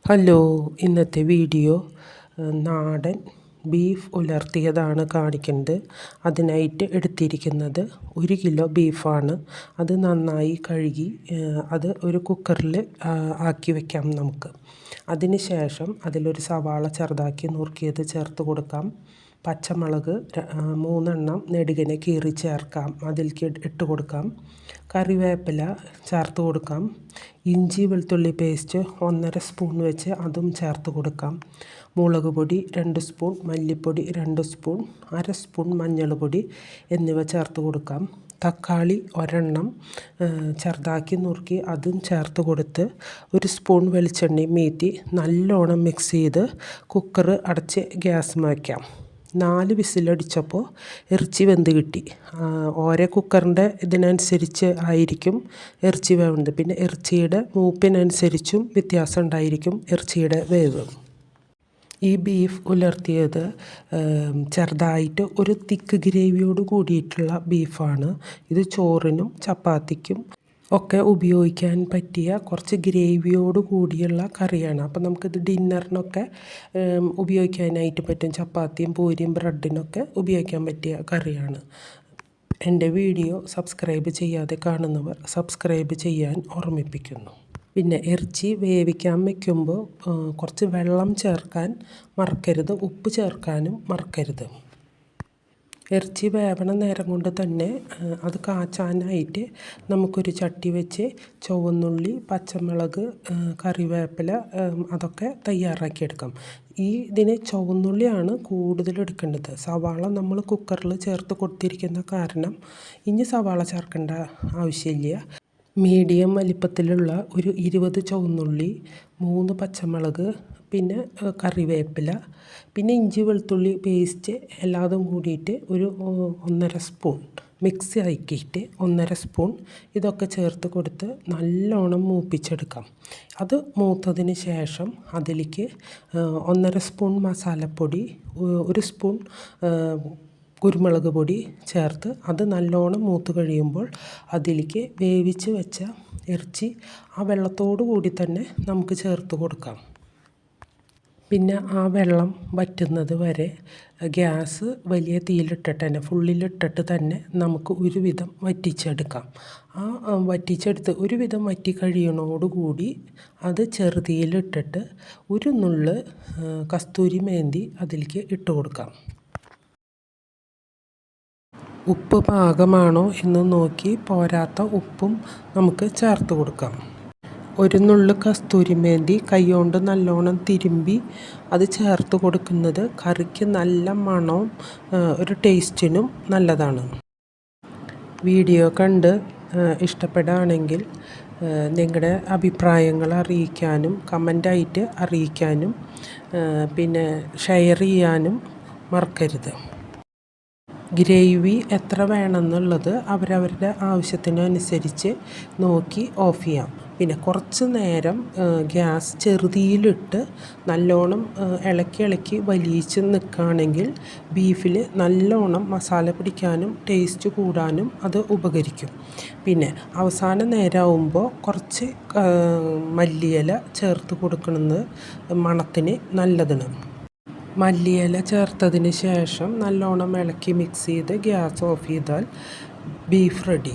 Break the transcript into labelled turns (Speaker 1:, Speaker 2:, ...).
Speaker 1: Hello, ഇന്നത്തെ video നാടൻ beef ഉലർത്തിയതാണ് കാണിക്കുന്നത്. അതിനായിട്ട് എടുത്തിരിക്കുന്നത് 1 കിലോ ബീഫാണ്. അത് നന്നായി കഴുകി അത് ഒരു കുക്കറിൽ ആക്കി വയ്ക്കാം നമുക്ക്. അതിന് ശേഷം അതിലൊരു സവാള ചെറുതാക്കി നുറുക്കിയത് ചേർത്ത് കൊടുക്കാം. പച്ചമുളക് 3 എണ്ണം നെടുകിനെ കീറി ചേർക്കാം, അതിലേക്ക് ഇട്ട് കൊടുക്കാം. കറിവേപ്പില ചേർത്ത് കൊടുക്കാം. ഇഞ്ചി വെളുത്തുള്ളി പേസ്റ്റ് 1.5 സ്പൂൺ വെച്ച് അതും ചേർത്ത് കൊടുക്കാം. മുളക് പൊടി 2 സ്പൂൺ, മല്ലിപ്പൊടി 2 സ്പൂൺ, 1/2 സ്പൂൺ മഞ്ഞൾപ്പൊടി എന്നിവ ചേർത്ത് കൊടുക്കാം. തക്കാളി 1 എണ്ണം ചെറുതാക്കി നുറുക്കി അതും ചേർത്ത് കൊടുത്ത് 1 സ്പൂൺ വെളിച്ചെണ്ണയും മീത്തി നല്ലോണം മിക്സ് ചെയ്ത് കുക്കർ അടച്ച് ഗ്യാസ് വയ്ക്കാം. 4 വിസിലടിച്ചപ്പോൾ ഇറച്ചി വെന്ത് കിട്ടി. ഓരോ കുക്കറിൻ്റെ ഇതിനനുസരിച്ച് ആയിരിക്കും ഇറച്ചി വേവുന്നത്. പിന്നെ ഇറച്ചിയുടെ മൂപ്പിനനുസരിച്ചും വ്യത്യാസം ഉണ്ടായിരിക്കും ഇറച്ചിയുടെ വേവ്. ഈ ബീഫ് ഉലർത്തിയത് ചെറുതായിട്ട് ഒരു തിക്ക് ഗ്രേവിയോട് കൂടിയിട്ടുള്ള ബീഫാണ്. ഇത് ചോറിനും ചപ്പാത്തിക്കും ഒക്കെ ഉപയോഗിക്കാൻ പറ്റിയ കുറച്ച് ഗ്രേവിയോട് കൂടിയുള്ള കറിയാണ്. അപ്പോൾ നമുക്കിത് ഡിന്നറിനൊക്കെ ഉപയോഗിക്കാനായിട്ട് പറ്റും. ചപ്പാത്തിയും പൂരിയും ബ്രെഡിനൊക്കെ ഉപയോഗിക്കാൻ പറ്റിയ കറിയാണ്. എൻ്റെ വീഡിയോ സബ്സ്ക്രൈബ് ചെയ്യാതെ കാണുന്നവർ സബ്സ്ക്രൈബ് ചെയ്യാൻ ഓർമ്മിപ്പിക്കുന്നു. പിന്നെ ഇറച്ചി വേവിക്കാൻ വയ്ക്കുമ്പോൾ കുറച്ച് വെള്ളം ചേർക്കാൻ മറക്കരുത്, ഉപ്പ് ചേർക്കാനും മറക്കരുത്. ഇറച്ചി വേവണ നേരം കൊണ്ട് തന്നെ അത് കാച്ചാനായിട്ട് നമുക്കൊരു ചട്ടി വെച്ച് ചുവന്നുള്ളി, പച്ചമുളക്, കറിവേപ്പില അതൊക്കെ തയ്യാറാക്കിയെടുക്കാം. ഇതിന് ചുവന്നുള്ളിയാണ് കൂടുതൽ എടുക്കേണ്ടത്. സവാള നമ്മൾ കുക്കറിൽ ചേർത്ത് കൊടുത്തിരിക്കുന്ന കാരണം ഇനി സവാള ചേർക്കേണ്ട ആവശ്യമില്ല. മീഡിയം വലിപ്പത്തിലുള്ള ഒരു 20 ചുവന്നുള്ളി, 3 പച്ചമുളക്, പിന്നെ കറിവേപ്പില, പിന്നെ ഇഞ്ചി വെളുത്തുള്ളി പേസ്റ്റ് എല്ലാതും കൂടിയിട്ട് ഒരു 1.5 സ്പൂൺ മിക്സ് ആക്കിയിട്ട് 1.5 സ്പൂൺ ഇതൊക്കെ ചേർത്ത് കൊടുത്ത് നല്ലോണം മൂപ്പിച്ചെടുക്കാം. അത് മൂത്തതിന് ശേഷം അതിലേക്ക് 1.5 സ്പൂൺ മസാലപ്പൊടി, 1 സ്പൂൺ കുരുമുളക് പൊടി ചേർത്ത് അത് നല്ലോണം മൂത്ത് കഴിയുമ്പോൾ അതിലേക്ക് വേവിച്ച് വെച്ച ഇറച്ചി ആ വെള്ളത്തോടു കൂടി തന്നെ നമുക്ക് ചേർത്ത് കൊടുക്കാം. പിന്നെ ആ വെള്ളം വറ്റുന്നത് വരെ ഗ്യാസ് വലിയ തീയിലിട്ടിട്ട് തന്നെ ഫുള്ളിലിട്ടിട്ട് തന്നെ നമുക്ക് ഒരുവിധം വറ്റിച്ചെടുക്കാം. ആ വറ്റിച്ചെടുത്ത് ഒരുവിധം വറ്റി കഴിയണോടുകൂടി അത് ചെറുതീയിലിട്ടിട്ട് ഒരു നുള്ള് കസ്തൂരി മേന്തി അതിലേക്ക് ഇട്ട് കൊടുക്കാം. ഉപ്പ് പാകമാണോ എന്ന് നോക്കി പോരാത്ത ഉപ്പും നമുക്ക് ചേർത്ത് കൊടുക്കാം. ഒരു നുള്ള് കസ്തൂരി മേന്തി കൈകൊണ്ട് നല്ലോണം തിരുമ്പി അത് ചേർത്ത് കൊടുക്കുന്നത് കറിക്ക് നല്ല മണവും ഒരു ടേസ്റ്റിനും നല്ലതാണ്. വീഡിയോ കണ്ട് ഇഷ്ടപ്പെടുകയാണെങ്കിൽ നിങ്ങളുടെ അഭിപ്രായങ്ങൾ അറിയിക്കാനും കമൻ്റായിട്ട് അറിയിക്കാനും പിന്നെ ഷെയർ ചെയ്യാനും മറക്കരുത്. ഗ്രേവി എത്ര വേണമെന്നുള്ളത് അവരവരുടെ ആവശ്യത്തിനനുസരിച്ച് നോക്കി ഓഫ് ചെയ്യാം. പിന്നെ കുറച്ച് നേരം ഗ്യാസ് ചെറുതീയിലിട്ട് നല്ലോണം ഇളക്കി വലിയിച്ച് നിൽക്കുകയാണെങ്കിൽ ബീഫിൽ നല്ലോണം മസാല പിടിക്കാനും ടേസ്റ്റ് കൂടാനും അത് ഉപകരിക്കും. പിന്നെ അവസാന നേരമാകുമ്പോൾ കുറച്ച് മല്ലിയില ചേർത്ത് കൊടുക്കുന്നത് മണത്തിന് നല്ലതാണ്. മല്ലിയില ചേർത്തതിന് ശേഷം നല്ലോണം ഇളക്കി മിക്സ് ചെയ്ത് ഗ്യാസ് ഓഫ് ചെയ്താൽ ബീഫ് റെഡി.